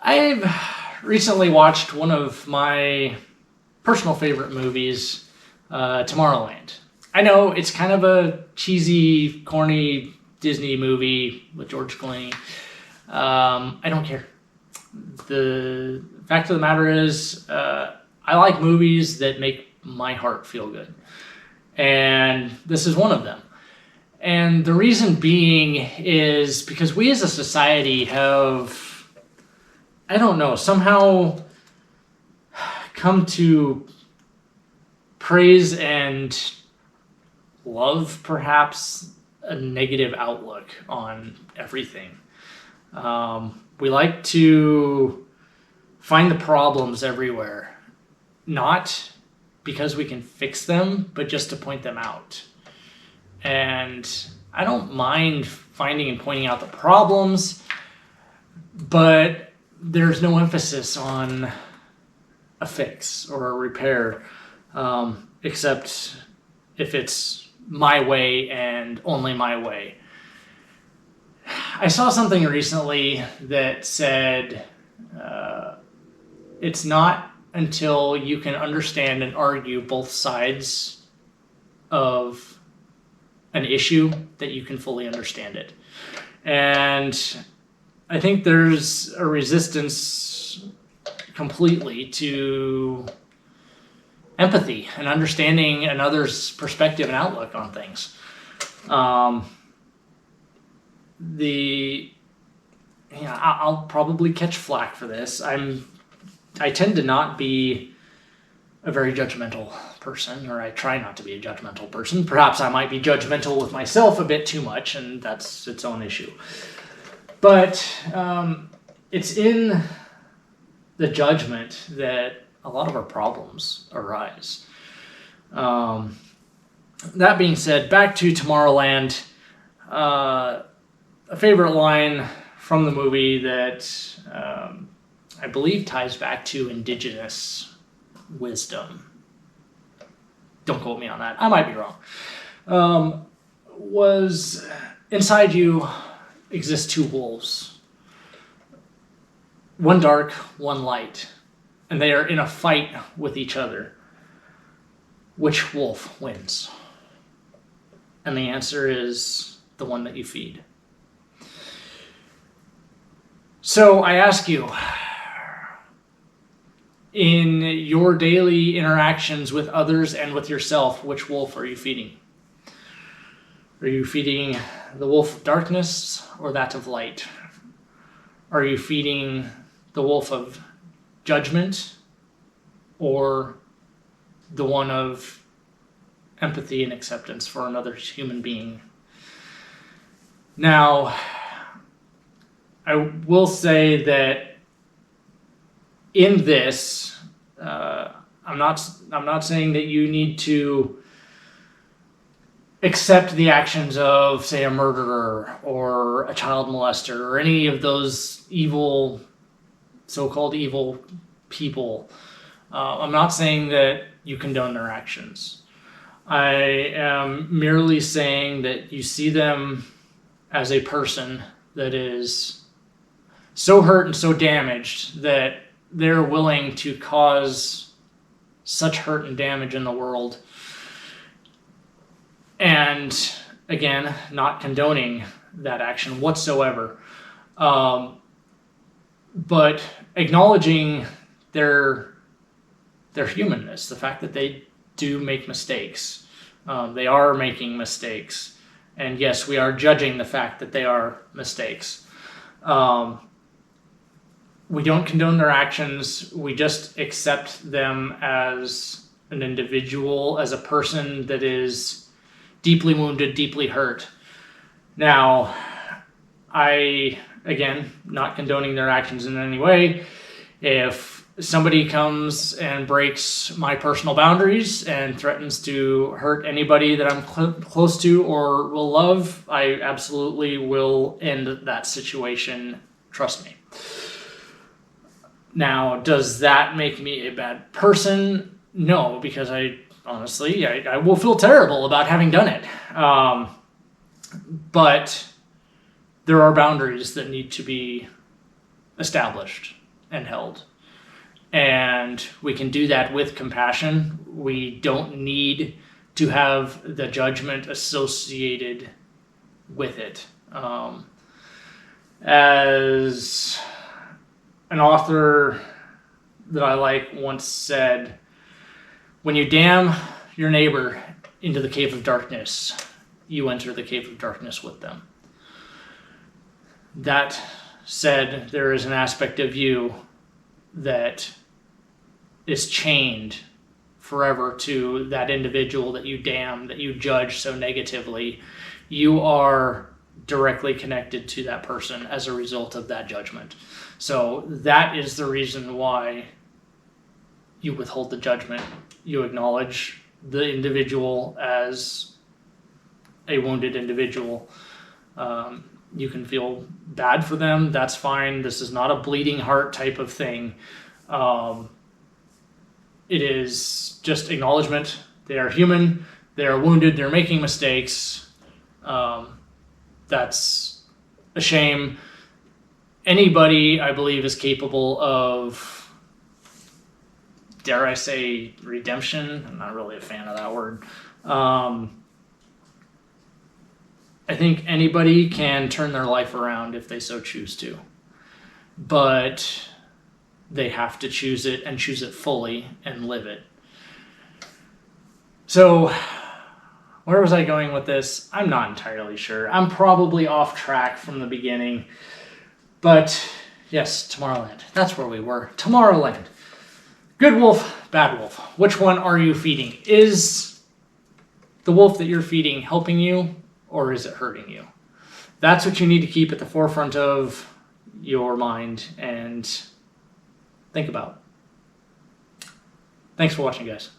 I've recently watched one of my personal favorite movies, Tomorrowland. I know it's kind of a cheesy, corny Disney movie with George Clooney. I don't care. The fact of the matter is, I like movies that make my heart feel good. And this is one of them. And the reason being is because we as a society have, I don't know, somehow come to praise and love perhaps a negative outlook on everything. We like to find the problems everywhere, not because we can fix them, but just to point them out. And I don't mind finding and pointing out the problems, but there's no emphasis on a fix or a repair, except if it's my way and only my way. I saw something recently that said it's not until you can understand and argue both sides of an issue that you can fully understand it. And I think there's a resistance completely to empathy and understanding another's perspective and outlook on things. I'll probably catch flack for this. I tend to not be a very judgmental person, or I try not to be a judgmental person. Perhaps I might be judgmental with myself a bit too much, and that's its own issue. But it's in the judgment that a lot of our problems arise. That being said, back to Tomorrowland, a favorite line from the movie that I believe ties back to indigenous wisdom. Don't quote me on that. I might be wrong. Was inside you exist two wolves. One dark, one light. And they are in a fight with each other. Which wolf wins? And the answer is the one that you feed. So I ask you, in your daily interactions with others and with yourself, which wolf are you feeding? Are you feeding the wolf of darkness or that of light? Are you feeding the wolf of judgment or the one of empathy and acceptance for another human being? Now, I will say that in this, I'm not saying that you need to accept the actions of, say, a murderer or a child molester or any of those evil, so-called evil people. I'm not saying that you condone their actions. I am merely saying that you see them as a person that is so hurt and so damaged that they're willing to cause such hurt and damage in the world. And again, not condoning that action whatsoever, but acknowledging their humanness, the fact that they do make mistakes. They are making mistakes. And yes, we are judging the fact that they are mistakes. We don't condone their actions. We just accept them as an individual, as a person that is deeply wounded, deeply hurt. Now, again, not condoning their actions in any way. If somebody comes and breaks my personal boundaries and threatens to hurt anybody that I'm close to or will love, I absolutely will end that situation. Trust me. Now, does that make me a bad person? No, because I will feel terrible about having done it. But there are boundaries that need to be established. and held. And we can do that with compassion. We don't need to have the judgment associated with it. As an author that I like once said, when you damn your neighbor into the cave of darkness, you enter the cave of darkness with them. That said, there is an aspect of you that is chained forever to that individual that you damn, that you judge so negatively. You are directly connected to that person as a result of that judgment. So that is the reason why you withhold the judgment. You acknowledge the individual as a wounded individual. You can feel bad for them. That's fine. This is not a bleeding heart type of thing. It is just acknowledgement. They are human. They are wounded. They're making mistakes. That's a shame. Anybody, I believe, is capable of, dare I say, redemption. I'm not really a fan of that word. I think anybody can turn their life around if they so choose to. But they have to choose it and choose it fully and live it. So, where was I going with this? I'm not entirely sure. I'm probably off track from the beginning. But yes, Tomorrowland. That's where we were. Tomorrowland. Good wolf, bad wolf. Which one are you feeding? Is the wolf that you're feeding helping you, or is it hurting you? That's what you need to keep at the forefront of your mind and think about. Thanks for watching, guys.